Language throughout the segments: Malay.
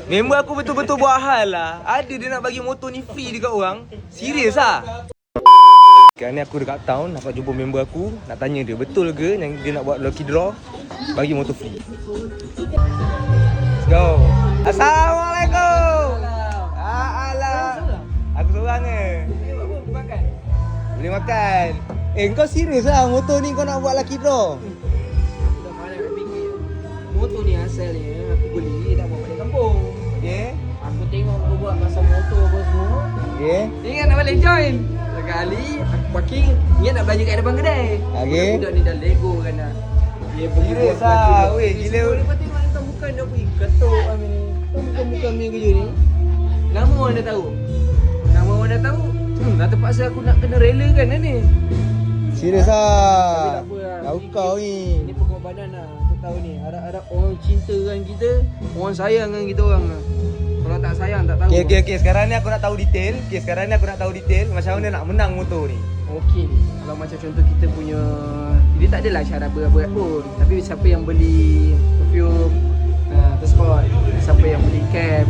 Member aku betul-betul buat hal lah. Ada dia nak bagi motor ni free dekat orang. Serius lah. Sekarang ni aku dekat town, nak jumpa member aku. Nak tanya dia, betul ke yang dia nak buat lucky draw bagi motor free. Let's go. Assalamualaikum. Alah. Aku seorang je. Boleh makan. Kau serius lah motor ni kau nak buat lucky draw? Motor ni asalnya aku beli nak bawa balik kampung. Okay. Aku tengok kau buat pasal motor apa semua. Okay. Ingat nak balik join. Sekali aku parking, ingat nak belanja kat depan kedai. Okay. Budak ni dah lego kan dah. Dia pergi Serius lah. Weh gila. Lepas tengok dia bukan dah pergi ketuk kami ni. Bukan punya kerja ni. Nama orang dah tahu. Nama orang dah tahu. Dah terpaksa aku nak kena rela kan ni. Serius Tapi lah. tak apa lah. Tahu kau ni. Ini pengorbanan lah. Aku tahu ni. Harap-harap orang cinta kan kita, orang sayang kan kita orang lah. Kalau tak sayang tak tahu. Okay. Sekarang ni aku nak tahu detail. Macam mana nak menang motor ni. Okey. Kalau macam contoh kita punya, dia tak adalah syarat berat-berat pun. Tapi siapa yang beli perfume, tersport, siapa yang beli cap,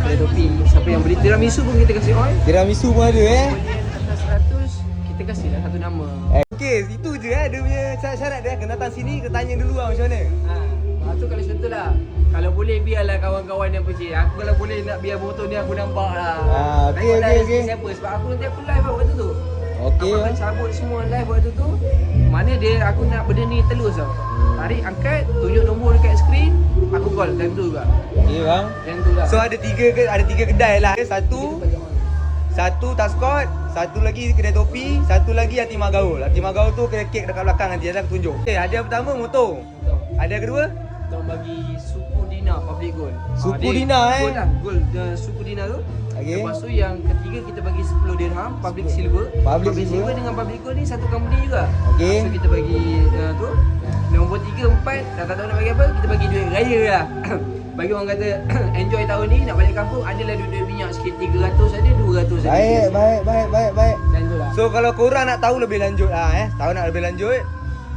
kedai topi, siapa yang beli tiramisu pun kita kasih oil. Tiramisu pun ada Beli atas 100, kita kasih lah satu nama. Okay, itu je dia punya syarat dia. Kena datang sini, kita tanya dulu lah macam mana. Lepas tu kalau contoh lah, kalau boleh biarlah kawan-kawan yang percaya. Aku kalau boleh nak biar motor ni aku nampak lah. Okay. Siapa, sebab aku nanti aku live lah waktu tu. Okay. Aku akan cabut semua live waktu tu. Mana dia aku nak benda ni telus tau. Tarik, angkat, tunjuk nombor dekat skrin, aku call time tu juga. Okay bang. Yang tu lah. So ada tiga kedai lah. Satu Taskot, satu lagi kedai topi, satu lagi Hatimah Gaul. Hatimah Gaul tu kedai kek dekat belakang nanti ada aku tunjuk. Okay, hadiah pertama motor. Hadiah kedua? Kita bagi suku Dina Public Gold. Suku Dina Gold lah, gold suku Dina tu. Okay. Lepas tu yang ketiga kita bagi 10 dirham Public Silver. Public Silver dengan Public Gold ni satu company juga. Okay. So kita bagi tu. Nombor 3, 4 dah tak tahu nak bagi apa, kita bagi duit raya lah. Bagi orang kata enjoy tahun ni nak balik kampung, adalah duit minyak sikit 300 ada, 200 ada. Baik. Dan tu lah. So kalau korang nak tahu lebih lanjut lah tahu nak lebih lanjut,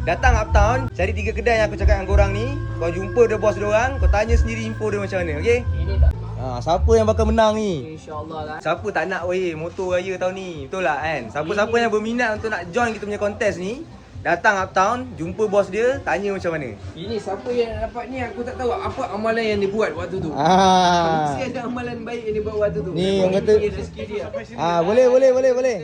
datang Uptown, cari 3 kedai yang aku cakap dengan korang ni. Kau jumpa dia bos dia orang, kau tanya sendiri info dia macam mana, okey? Ini tak. Siapa yang bakal menang ni? InsyaAllah lah. Siapa tak nak motor raya tahun ni? Betul lah kan? Siapa-siapa yang berminat untuk nak join kita punya kontes ni, datang Uptown, jumpa bos dia, tanya macam mana. Ini siapa yang dapat ni aku tak tahu apa amalan yang dia buat waktu tu. Mesti ada amalan baik yang dia buat waktu tu. Ni orang kata rezeki dia. boleh.